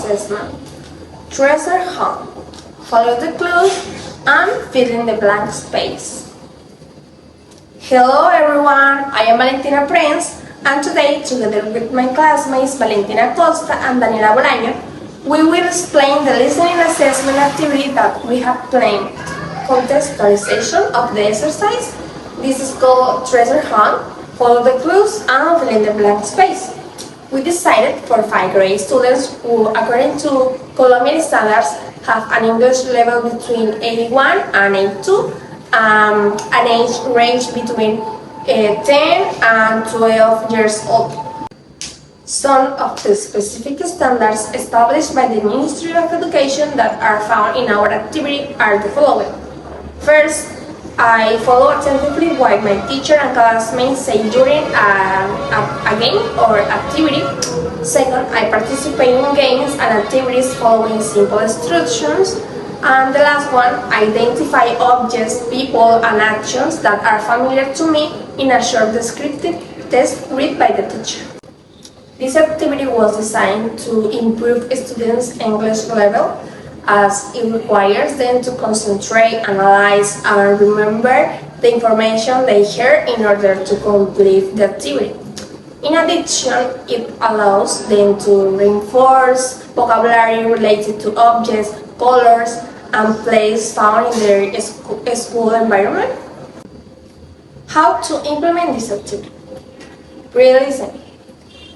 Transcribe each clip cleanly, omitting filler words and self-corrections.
assessment. Treasure hunt. Follow the clues and fill in the blank space. Hello everyone, I am Valentina Prince, and today, together with my classmates Valentina Costa and Daniela Bolaño, we will explain the listening assessment activity that we have planned. Contextualization of the exercise. This is called treasure hunt. Follow the clues and fill in the blank space. We decided for 5th grade students who, according to Colombian standards, have an English level between A1 and A2, an age range between 10 and 12 years old. Some of the specific standards established by the Ministry of Education that are found in our activity are the following. First, I follow attentively what my teacher and classmates say during a game or activity. Second, I participate in games and activities following simple instructions. And the last one, identify objects, people, and actions that are familiar to me in a short descriptive test read by the teacher. This activity was designed to improve students' English level, as it requires them to concentrate, analyze, and remember the information they hear in order to complete the activity. In addition, it allows them to reinforce vocabulary related to objects, colors, and places found in their school environment. How to implement this activity? Re-listening.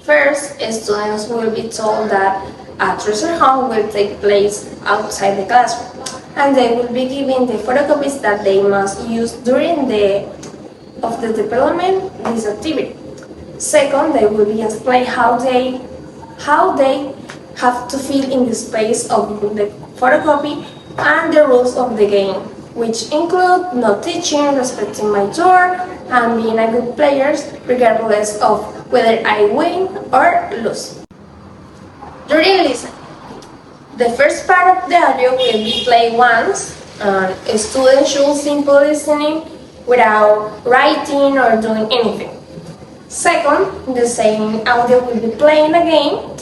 First, students will be told that a treasure hunt will take place outside the classroom, and they will be given the photocopies that they must use during the development of this activity. Second, they will be explained how they have to fill in the space of the photocopy and the rules of the game, which include not teaching, respecting my turn, and being a good player regardless of whether I win or lose. During listening, the first part of the audio will be played once, and a student should simply listening without writing or doing anything. Second, the same audio will be playing again.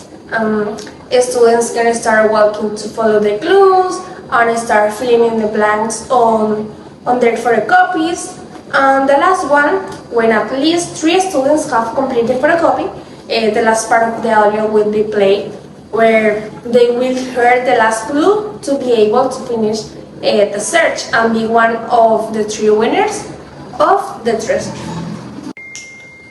Students can start walking to follow the clues and start filling in the blanks on their photocopies. And the last one, when at least 3 students have completed the photocopy, the last part of the audio will be played, where they will hear the last clue to be able to finish the search and be one of the 3 winners of the treasure.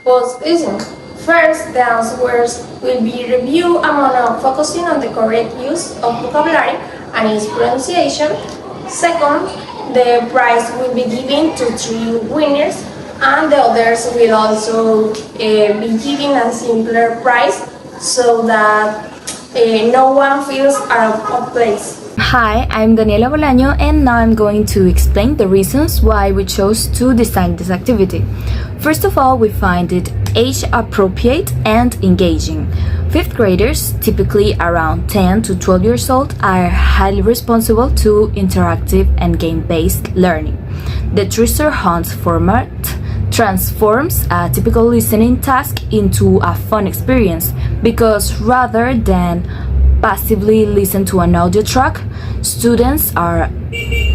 Post-listening. First, the answers will be reviewed among focusing on the correct use of vocabulary and its pronunciation. Second, the prize will be given to 3 winners, and the others will also be given a simpler prize so that no one feels out of place. Hi, I'm Daniela Bolaño, and now I'm going to explain the reasons why we chose to design this activity. First of all, we find it age-appropriate and engaging. 5th graders, typically around 10 to 12 years old, are highly responsible to interactive and game-based learning. The treasure hunt format transforms a typical listening task into a fun experience, because rather than passively listen to an audio track, students are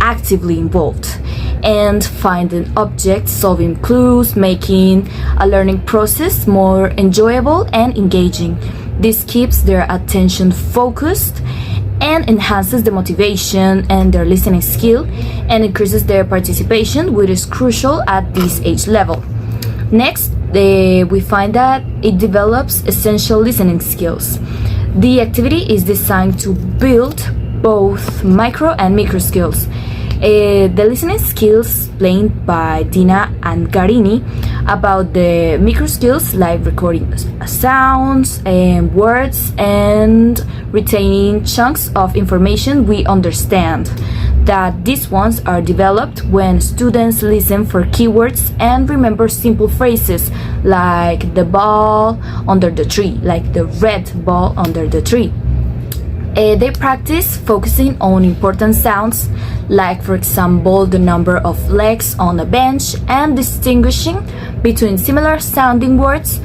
actively involved and finding objects, solving clues, making a learning process more enjoyable and engaging. This keeps their attention focused and enhances the motivation and their listening skill, and increases their participation, which is crucial at this age level. Next, we find that it develops essential listening skills. The activity is designed to build both micro and micro skills. The listening skills explained by Dina and Garini about the micro skills like recording sounds and words and retaining chunks of information we understand. That these ones are developed when students listen for keywords and remember simple phrases like the ball under the tree, like the red ball under the tree. They practice focusing on important sounds, like for example the number of legs on a bench, and distinguishing between similar sounding words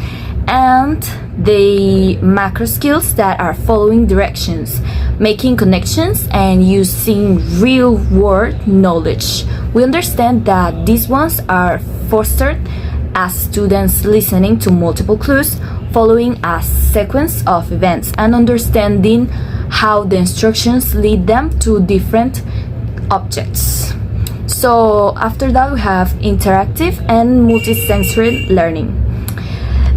and the macro skills that are following directions, making connections, and using real world knowledge. We understand that these ones are fostered as students listening to multiple clues, following a sequence of events, and understanding how the instructions lead them to different objects. So after that we have interactive and multisensory learning.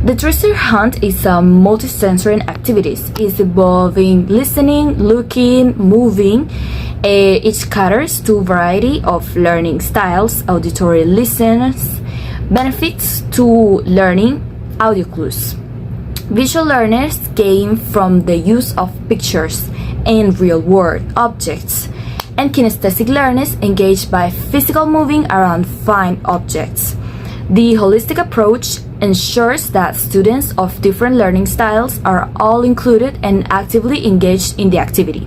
The treasure hunt is a multisensory activity. It's involving listening, looking, moving. It caters to a variety of learning styles, auditory listeners, benefits to learning, audio clues. Visual learners gain from the use of pictures and real-world objects, and kinesthetic learners engage by physical moving around fine objects. The holistic approach ensures that students of different learning styles are all included and actively engaged in the activity.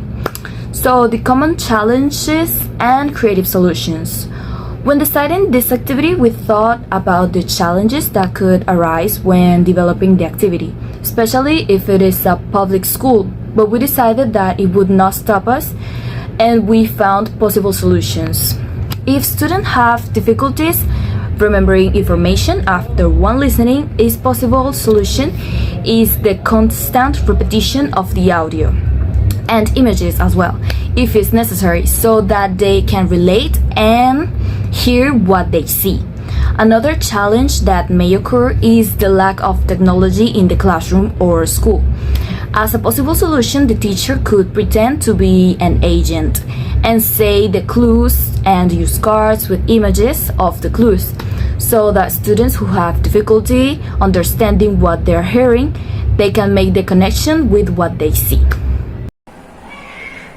So, the common challenges and creative solutions. When deciding this activity, we thought about the challenges that could arise when developing the activity, especially if it is a public school, but we decided that it would not stop us, and we found possible solutions. If students have difficulties remembering information after one listening, a possible solution is the constant repetition of the audio and images as well, if it's necessary, so that they can relate and hear what they see. Another challenge that may occur is the lack of technology in the classroom or school. As a possible solution, the teacher could pretend to be an agent and say the clues and use cards with images of the clues, so that students who have difficulty understanding what they're hearing, they can make the connection with what they see.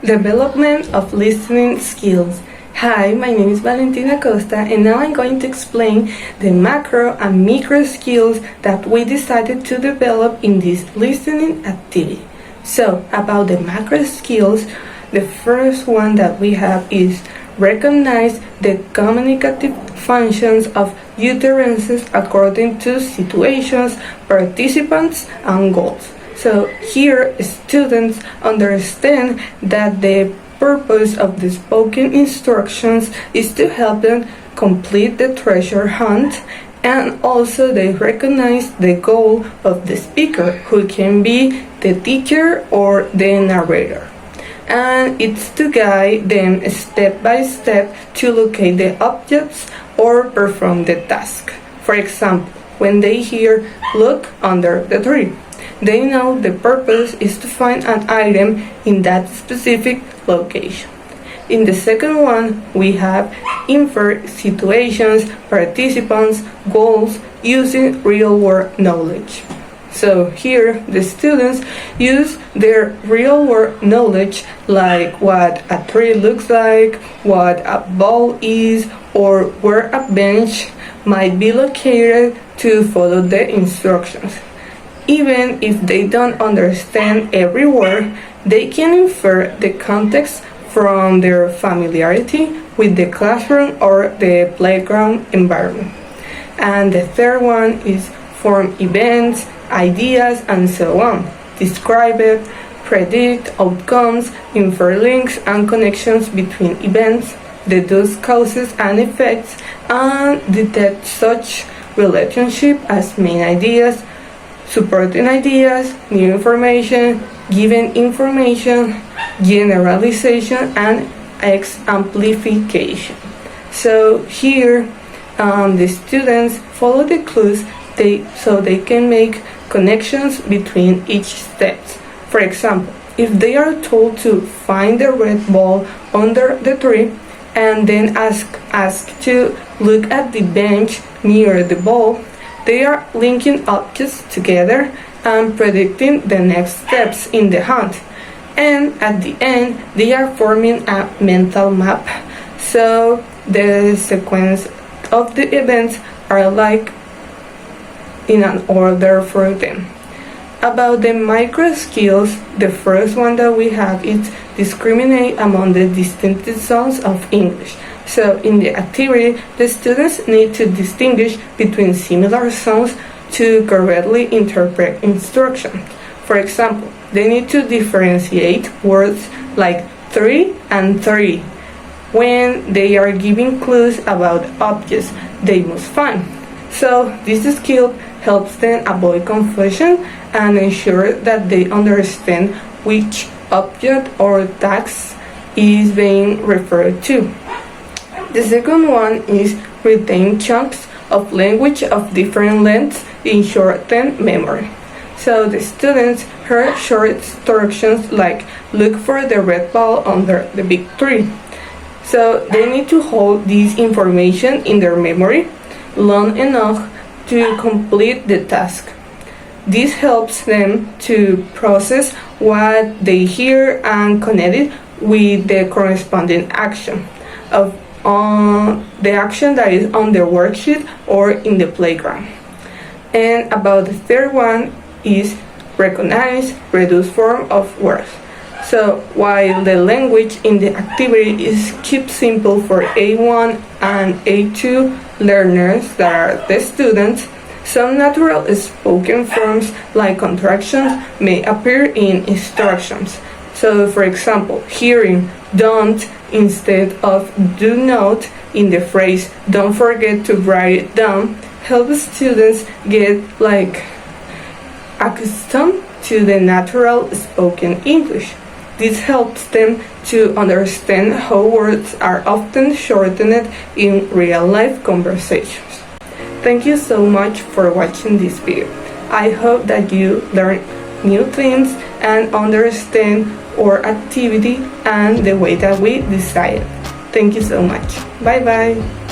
Development of listening skills. Hi, my name is Valentina Costa, and now I'm going to explain the macro and micro skills that we decided to develop in this listening activity. So, about the macro skills, the first one that we have is recognize the communicative functions of utterances according to situations, participants, and goals. So here students understand that the purpose of the spoken instructions is to help them complete the treasure hunt, and also they recognize the goal of the speaker, who can be the teacher or the narrator. And it's to guide them step by step to locate the objects or perform the task. For example, when they hear "look under the tree," they know the purpose is to find an item in that specific location. In the second one, we have infer situations, participants, goals using real-world knowledge. So here, the students use their real-world knowledge, like what a tree looks like, what a ball is, or where a bench might be located, to follow the instructions. Even if they don't understand every word, they can infer the context from their familiarity with the classroom or the playground environment. And the third one is form events, ideas, and so on. Describe it, predict outcomes, infer links and connections between events, deduce causes and effects, and detect such relationship as main ideas, supporting ideas, new information, given information, generalization, and amplification. So here, the students follow the clues so they can make connections between each step. For example, if they are told to find the red ball under the tree, and then asked to look at the bench near the ball, they are linking objects together and predicting the next steps in the hunt. And at the end, they are forming a mental map. So the sequence of the events are like in an order for them. About the micro skills, the first one that we have is discriminate among the distinct sounds of English. So in the activity, the students need to distinguish between similar sounds to correctly interpret instructions. For example, they need to differentiate words like 3 and 3 when they are giving clues about objects they must find. So this skill helps them avoid confusion and ensure that they understand which object or task is being referred to. The second one is retain chunks of language of different lengths in short-term memory. So the students heard short instructions like look for the red ball under the big tree. So they need to hold this information in their memory long enough to complete the task. This helps them to process what they hear and connect it with the corresponding action of the action that is on the worksheet or in the playground. And about the third one is recognize reduced form of words. So while the language in the activity is kept simple for A1 and A2 learners that are the students, some natural spoken forms like contractions may appear in instructions. So for example, hearing don't instead of do not in the phrase don't forget to write it down helps students get accustomed to the natural spoken English. This helps them to understand how words are often shortened in real-life conversations. Thank you so much for watching this video. I hope that you learn new things and understand our activity and the way that we decided. Thank you so much. Bye bye.